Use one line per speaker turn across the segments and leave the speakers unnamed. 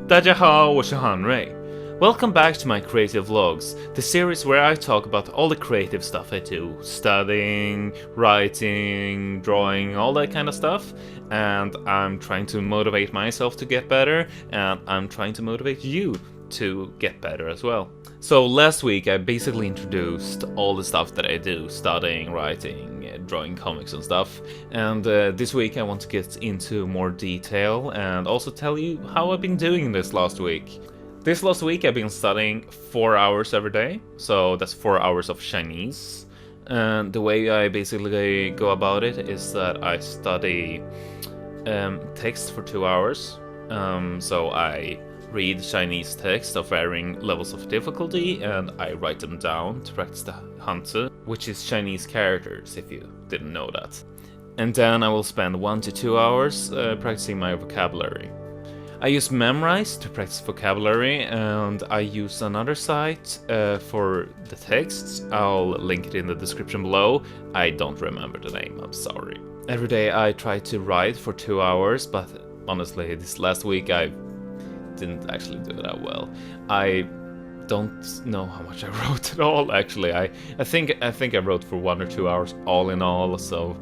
大家好，我是Han Rui. Welcome back to my creative vlogs, the series where I talk about all the creative stuff I do, studying, writing, drawing, all that kind of stuff, and I'm trying to motivate myself to get better, and I'm trying to motivate you to get better as well. So last week I basically introduced all the stuff that I do, studying, writing, drawing comics and stuff, and this week I want to get into more detail and also tell you how I've been doing this last week. This last week I've been studying 4 hours every day, so that's 4 hours of Chinese. And the way I basically go about it is that I study text for 2 hours. So I read Chinese text of varying levels of difficulty and I write them down to practice the Hanzi, which is Chinese characters, if you didn't know that. And then I will spend 1 to 2 hours practicing my vocabulary. I use Memrise to practice vocabulary, and I use another site for the texts. I'll link it in the description below. I don't remember the name, I'm sorry. Every day I try to write for 2 hours, but honestly, this last week I didn't actually do that well. I don't know how much I wrote at all, actually. I think I wrote for 1 or 2 hours all in all, so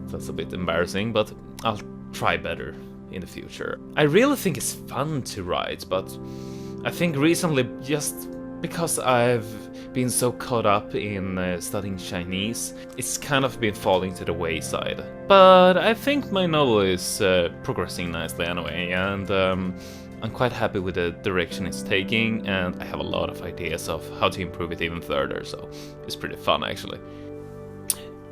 that's a bit embarrassing, but I'll try better in the future. I really think it's fun to write, but I think recently, just because I've been so caught up in studying Chinese, it's kind of been falling to the wayside. But I think my novel is progressing nicely anyway, and I'm quite happy with the direction it's taking, and I have a lot of ideas of how to improve it even further, so it's pretty fun actually.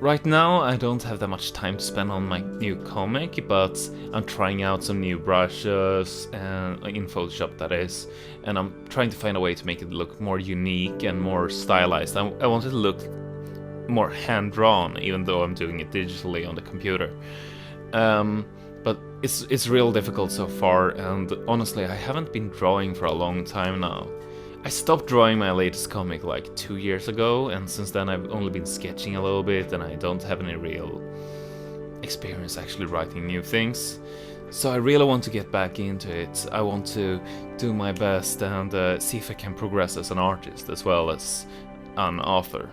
Right now I don't have that much time to spend on my new comic, but I'm trying out some new brushes and in Photoshop, that is, and I'm trying to find a way to make it look more unique and more stylized. I want it to look more hand-drawn, even though I'm doing it digitally on the computer. But it's real difficult so far, and honestly I haven't been drawing for a long time now. I stopped drawing my latest comic like 2 years ago, and since then I've only been sketching a little bit and I don't have any real experience actually writing new things. So I really want to get back into it. I want to do my best and see if I can progress as an artist as well as an author.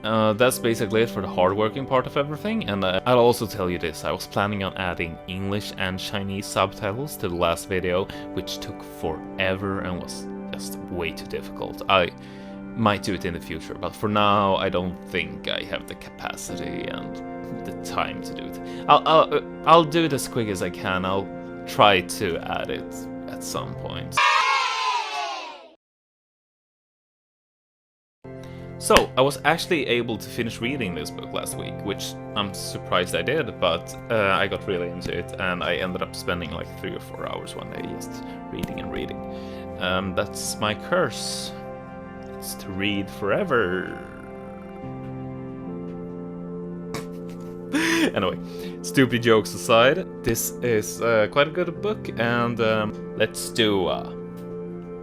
That's basically it for the hardworking part of everything, and I'll also tell you this, I was planning on adding English and Chinese subtitles to the last video, which took forever and was just way too difficult. I might do it in the future, but for now I don't think I have the capacity and the time to do it. I'll do it as quick as I can. I'll try to add it at some point. So, I was actually able to finish reading this book last week, which I'm surprised I did, but I got really into it and I ended up spending like 3 or 4 hours one day just reading and reading. That's my curse. It's to read forever. Anyway, stupid jokes aside, this is quite a good book, and let's do a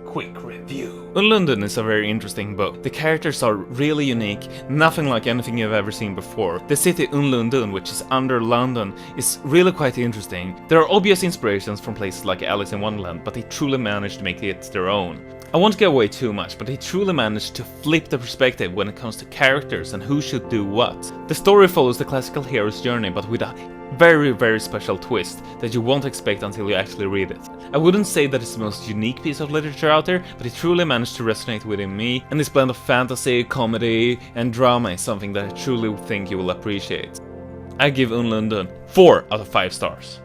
quick review. Unlunden is a very interesting book. The characters are really unique, nothing like anything you've ever seen before. The city Unlunden, which is under London, is really quite interesting. There are obvious inspirations from places like Alice in Wonderland, but they truly managed to make it their own. I won't give away too much, but they truly managed to flip the perspective when it comes to characters and who should do what. The story follows the classical hero's journey, but with a very, very special twist that you won't expect until you actually read it. I wouldn't say that it's the most unique piece of literature out there, but it truly managed to resonate within me, and this blend of fantasy, comedy, and drama is something that I truly think you will appreciate. I give Unlunden 4 out of 5 stars.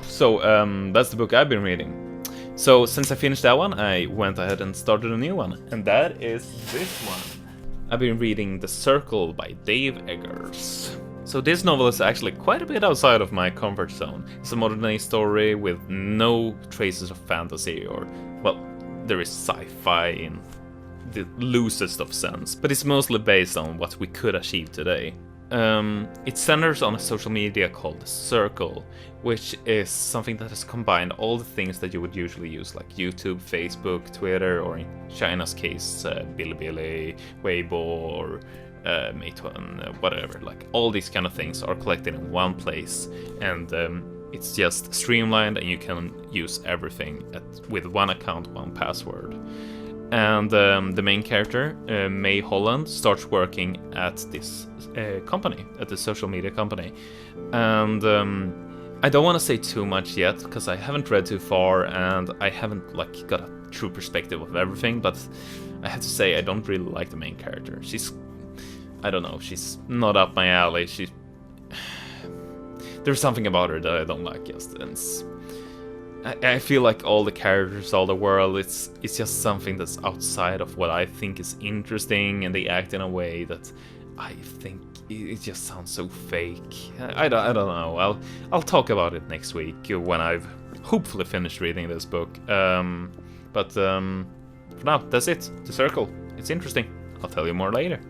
So, that's the book I've been reading. So, since I finished that one, I went ahead and started a new one, and that is this one. I've been reading The Circle by Dave Eggers. So this novel is actually quite a bit outside of my comfort zone. It's a modern-day story with no traces of fantasy, or, well, there is sci-fi in the loosest of sense, but it's mostly based on what we could achieve today. It centers on a social media called The Circle, which is something that has combined all the things that you would usually use, like YouTube, Facebook, Twitter, or in China's case, Bilibili, Weibo, or Meituan, whatever. Like all these kind of things are collected in one place, and It's just streamlined, and you can use everything with one account, one password. And the main character, May Holland, starts working at this company, at the social media company. And I don't want to say too much yet, because I haven't read too far, and I haven't like got a true perspective of everything, but I have to say I don't really like the main character. I don't know, she's not up my alley. There's something about her that I don't like, just, and I feel like all the characters, all the world, it's just something that's outside of what I think is interesting, and they act in a way that I think it just sounds so fake. I don't know. I'll talk about it next week when I've hopefully finished reading this book. But for now, that's it. The Circle. It's interesting. I'll tell you more later.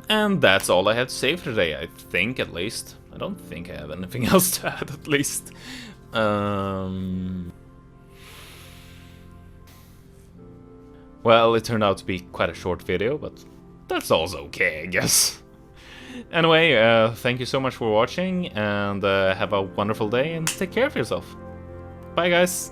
And that's all I had to say for today, I think, at least. I don't think I have anything else to add, at least. Well, it turned out to be quite a short video, but that's also okay, I guess. Anyway, thank you so much for watching, and have a wonderful day, and take care of yourself. Bye, guys!